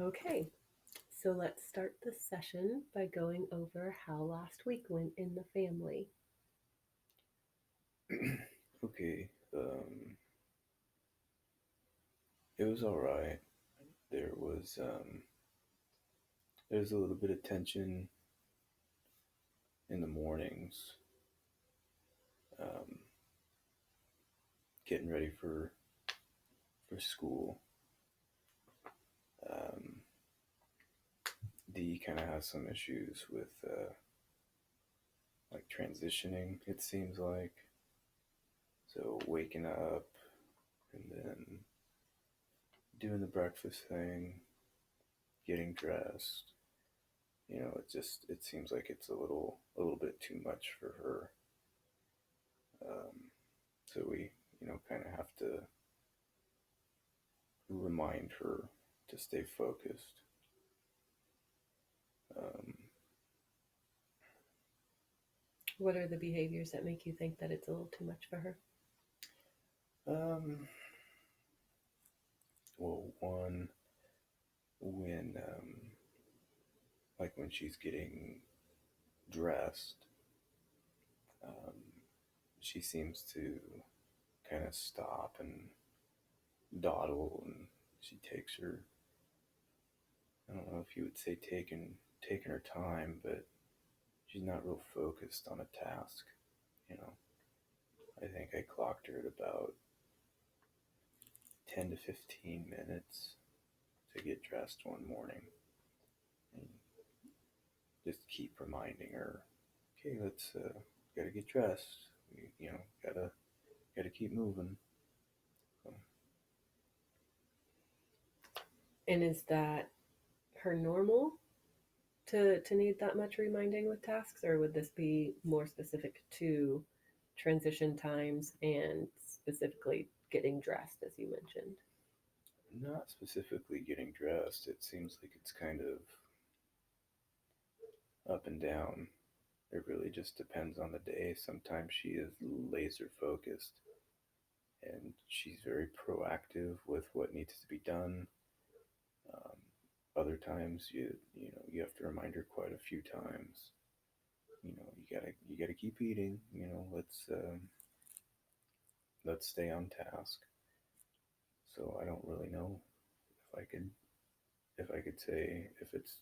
Okay, so let's start the session by going over how last week went in the family. Okay, it was all right. There was there's a little bit of tension in the mornings, um, getting ready for school. Um, D kind of has some issues with like transitioning. It seems like so waking up and then doing the breakfast thing, getting dressed. It seems like it's a little bit too much for her. So we kind of have to remind her to stay focused. Um, What are the behaviors that make you think that it's a little too much for her? um, well, one when like when she's getting dressed, um, she seems to kind of stop and dawdle, and she takes her. I don't know if you would say taking her time, but she's not real focused on a task. You know, I think I clocked her at about 10 to 15 minutes to get dressed one morning, and just keep reminding her, okay, let's gotta get dressed. Gotta keep moving. So, And is that her normal to need that much reminding with tasks, or would this be more specific to transition times and specifically getting dressed, as you mentioned? not specifically getting dressed. It seems like it's kind of up and down. It really just depends on the day. Sometimes she is laser focused and she's very proactive with what needs to be done. Um, Other times, you have to remind her quite a few times. You gotta keep eating. Let's stay on task. So I don't really know if I could say if it's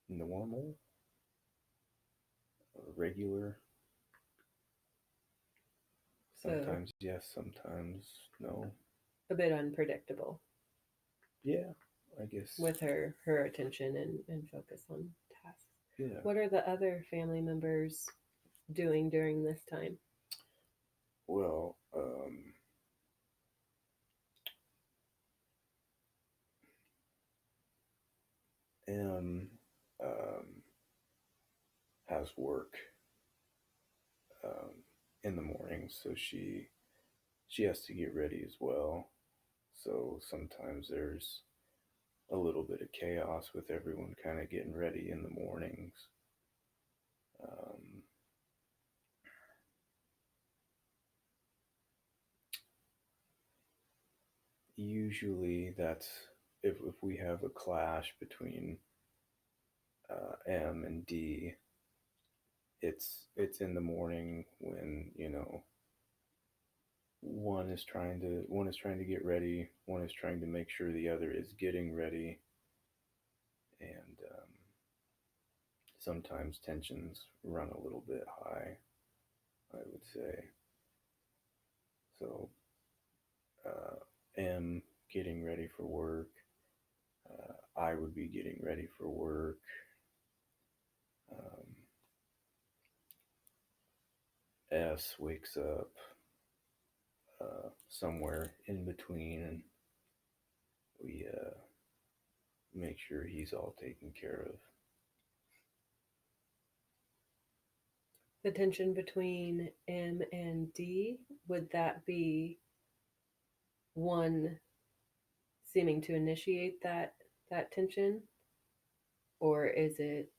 normal or regular. So Sometimes yes, sometimes no. a bit unpredictable Yeah, I guess. with her attention and focus on tasks. Yeah. What are the other family members doing during this time? Well, M um, has work um, in the morning, so she has to get ready as well. So sometimes there's a little bit of chaos with everyone kind of getting ready in the mornings. Um, Usually, that's if we have a clash between M and D. It's in the morning when one is trying to get ready, one is trying to make sure the other is getting ready, and sometimes tensions run a little bit high, I would say. So M getting ready for work, I would be getting ready for work. Um, S wakes up somewhere in between, and we make sure he's all taken care of. The tension between M and D, would that be one seeming to initiate that tension, or is it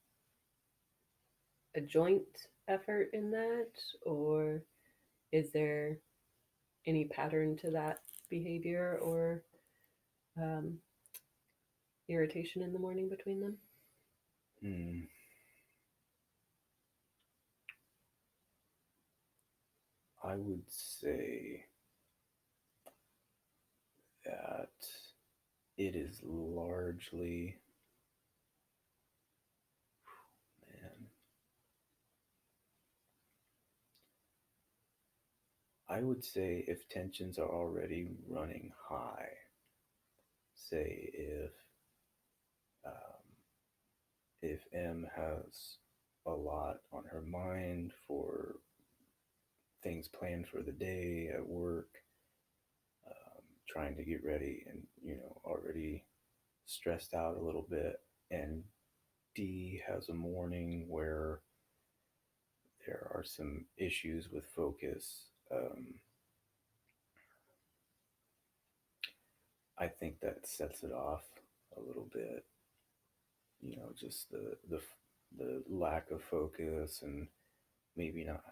a joint effort in that, or is there any pattern to that behavior, or um, irritation in the morning between them? Hmm. I would say that it is largely, man, I would say if tensions are already running high, say um, if M has a lot on her mind for things planned for the day at work, trying to get ready and, already stressed out a little bit, and D has a morning where there are some issues with focus. I think that sets it off a little bit. Just the lack of focus and maybe not,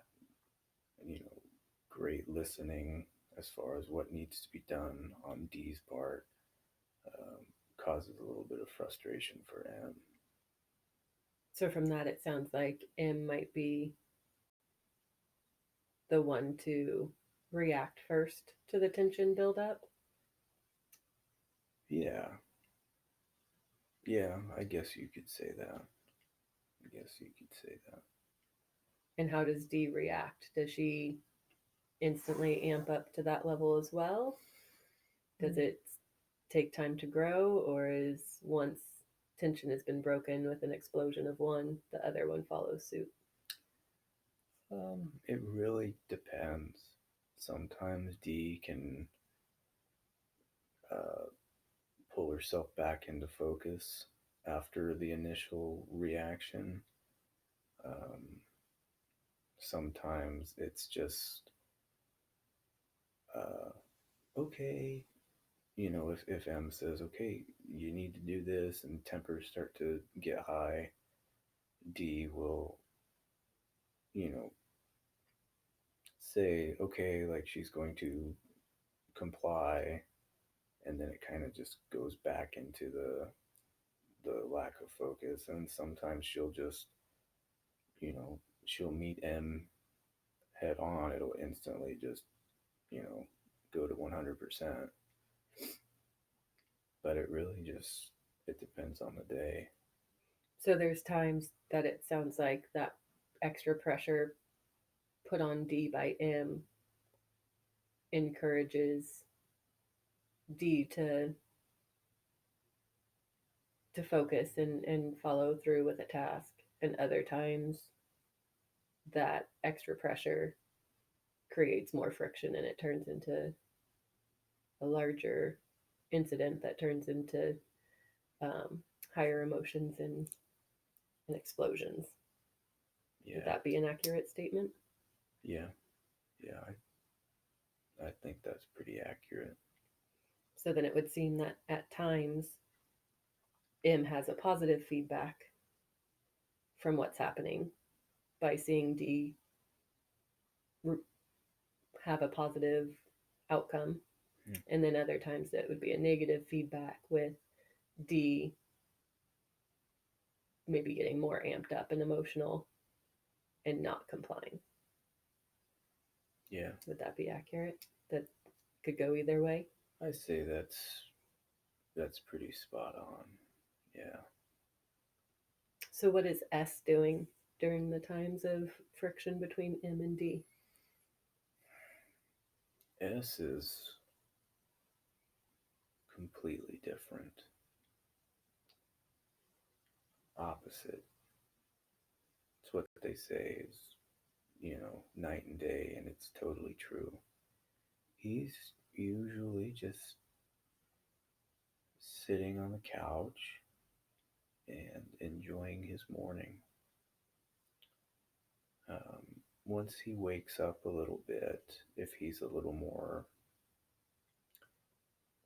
you know, great listening as far as what needs to be done on D's part, um, causes a little bit of frustration for M. So from that, it sounds like M might be the one to react first to the tension buildup. Yeah, yeah, I guess you could say that. I guess you could say that. And how does D react? Does she instantly amp up to that level as well? Does Mm. it take time to grow, or is once tension has been broken with an explosion of one, the other one follows suit? It really depends. Sometimes D can uh, pull herself back into focus after the initial reaction. Um, Sometimes it's just, uh, okay, if M says, okay, you need to do this, and tempers start to get high, D will, you know, say, okay, like she's going to comply, and then it kind of just goes back into the lack of focus. And sometimes she'll meet M head on. It'll instantly just, you know, go to 100%. But it really just, it depends on the day. So there's times that it sounds like that extra pressure put on D by M encourages D to focus and follow through with a task. And other times that extra pressure creates more friction and it turns into a larger incident that turns into um, higher emotions and explosions. Would Yeah, that be an accurate statement? yeah, yeah. I think that's pretty accurate. So then it would seem that at times M has a positive feedback from what's happening by seeing D have a positive outcome. Hmm. And then other times that would be a negative feedback with D maybe getting more amped up and emotional and not complying. Yeah, Would that be accurate? That could go either way. I say that's pretty spot on. Yeah. So, what is S doing during the times of friction between M and D? S is completely different, opposite. It's what they say is, night and day, and it's totally true. He's usually just sitting on the couch and enjoying his morning. Once he wakes up a little bit, if he's a little more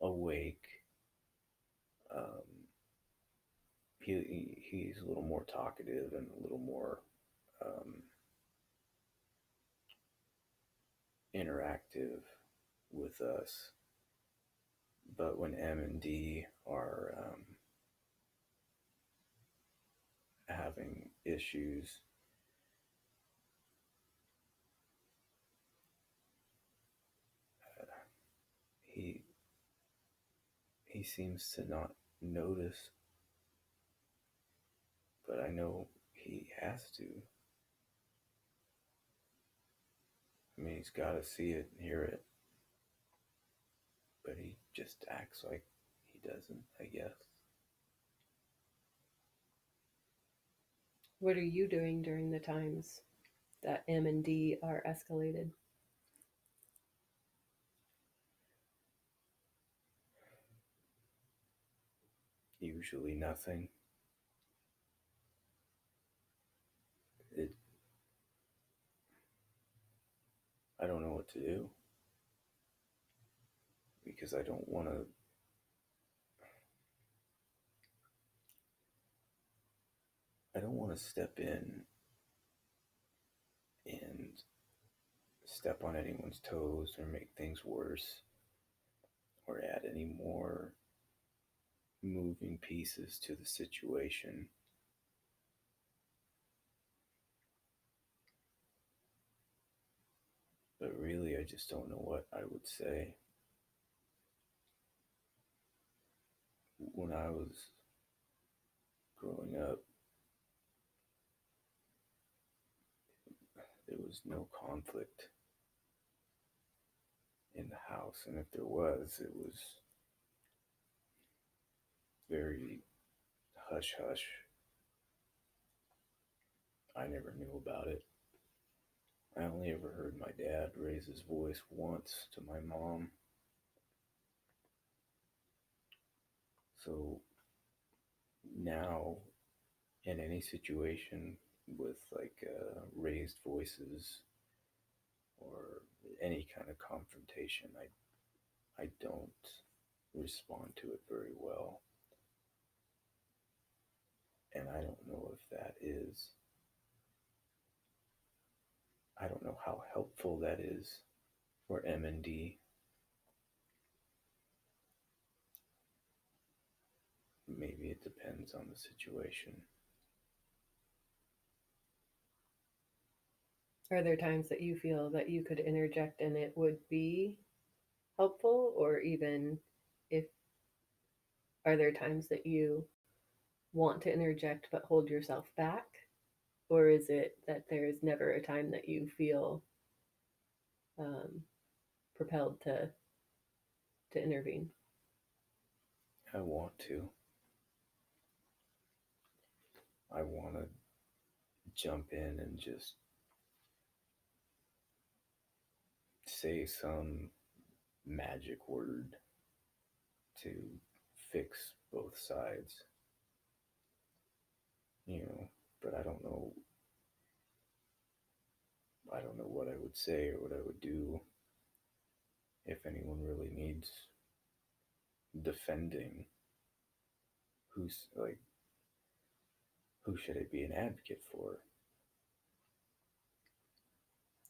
awake, um, he's a little more talkative and a little more um, interactive with us. But when M and D are having issues, he he seems to not notice, but I know he has to. I mean, he's got to see it and hear it, but he just acts like he doesn't, I guess. What are you doing during the times that M and D are escalated? Usually nothing. It, I don't know what to do because I don't want to step in and step on anyone's toes or make things worse or add any more moving pieces to the situation. But really, I just don't know what I would say. When I was growing up, there was no conflict in the house. And if there was, it was very hush hush. I never knew about it. I only ever heard my dad raise his voice once to my mom. So now, in any situation with like raised voices or any kind of confrontation, I don't respond to it very well. And I don't know how helpful that is for M&D. Maybe it depends on the situation. Are there times that you feel that you could interject and it would be helpful, or even if are there times that you want to interject but hold yourself back? Or is it that there is never a time that you feel um, propelled to intervene? I want to. I want to jump in and just say some magic word to fix both sides, you know, but I don't know what I would say or what I would do if anyone really needs defending. Who's like, who should I be an advocate for?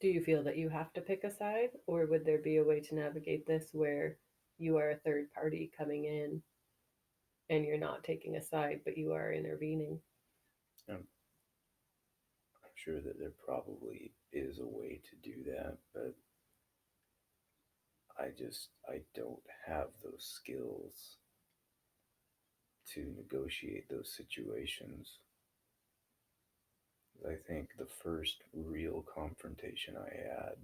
Do you feel that you have to pick a side, or would there be a way to navigate this where you are a third party coming in and you're not taking a side, but you are intervening? I'm, I'm sure that there probably is a way to do that, but I don't have those skills to negotiate those situations. I think the first real confrontation I had,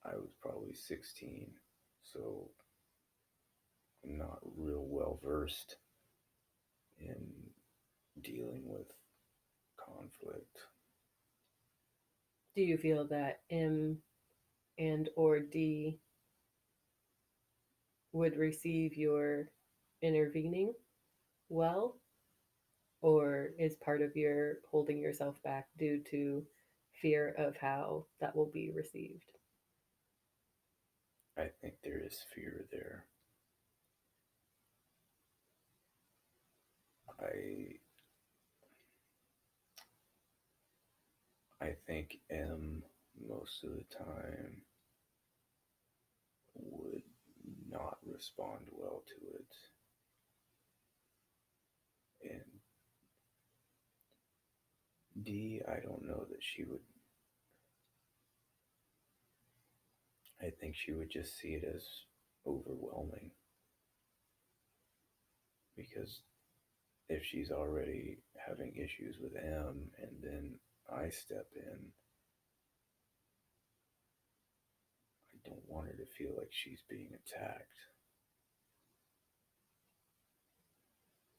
I was probably 16, so I'm not real well versed in dealing with conflict. Do you feel that M and or D would receive your intervening well, or is part of your holding yourself back due to fear of how that will be received? I think there is fear there. I I think M most of the time would not respond well to it. And D, I don't know that she would. I think she would just see it as overwhelming because if she's already having issues with M and then I step in, I don't want her to feel like she's being attacked.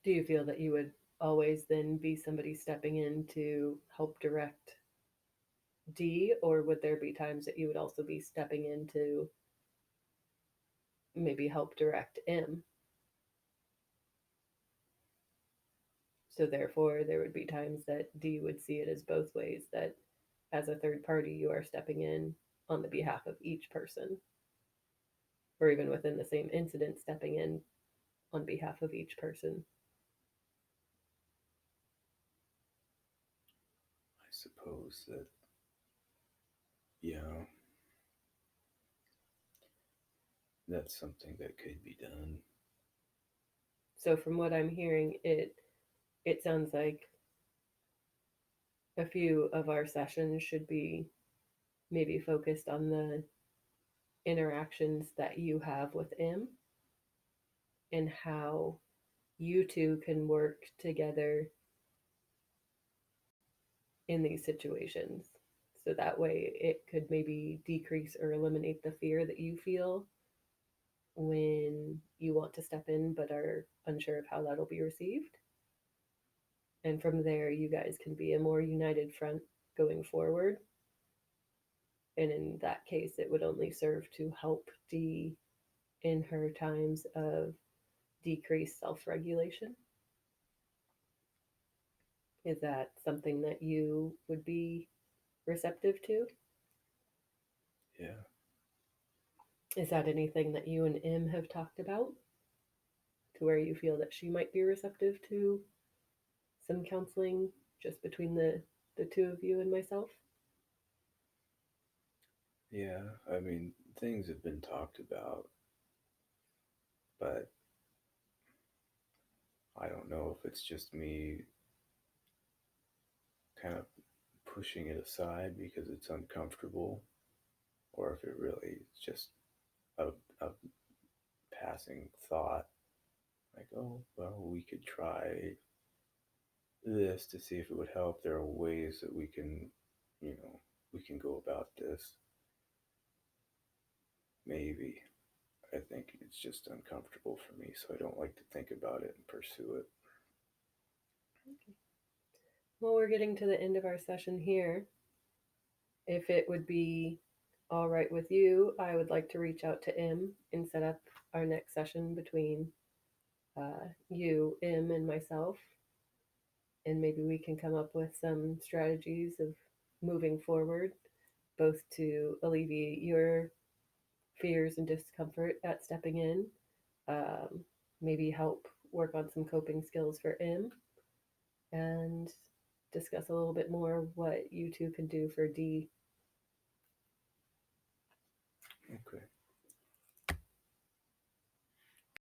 Do you feel that you would always then be somebody stepping in to help direct D, or would there be times that you would also be stepping in to maybe help direct M? So therefore, there would be times that D would see it as both ways, that as a third party, you are stepping in on the behalf of each person, or even within the same incident, stepping in on behalf of each person. I suppose that, yeah, that's something that could be done. So from what I'm hearing, it sounds like a few of our sessions should be maybe focused on the interactions that you have with M and how you two can work together in these situations. So that way it could maybe decrease or eliminate the fear that you feel when you want to step in but are unsure of how that'll be received. And from there, you guys can be a more united front going forward. And in that case, it would only serve to help Dee in her times of decreased self regulation. Is that something that you would be receptive to? Yeah. Is that anything that you and M have talked about to where you feel that she might be receptive to some counseling just between the two of you and myself? Yeah, I mean, things have been talked about, but I don't know if it's just me kind of pushing it aside because it's uncomfortable, or if it really is just a passing thought, like, oh, well, we could try this to see if it would help. There are ways that you know, we can go about this. Maybe. I think it's just uncomfortable for me, so I don't like to think about it and pursue it. Okay. Well, we're getting to the end of our session here. If it would be all right with you, I would like to reach out to M and set up our next session between you, M, and myself. And maybe we can come up with some strategies of moving forward, both to alleviate your fears and discomfort at stepping in, um, maybe help work on some coping skills for M, and discuss a little bit more what you two can do for D. Okay.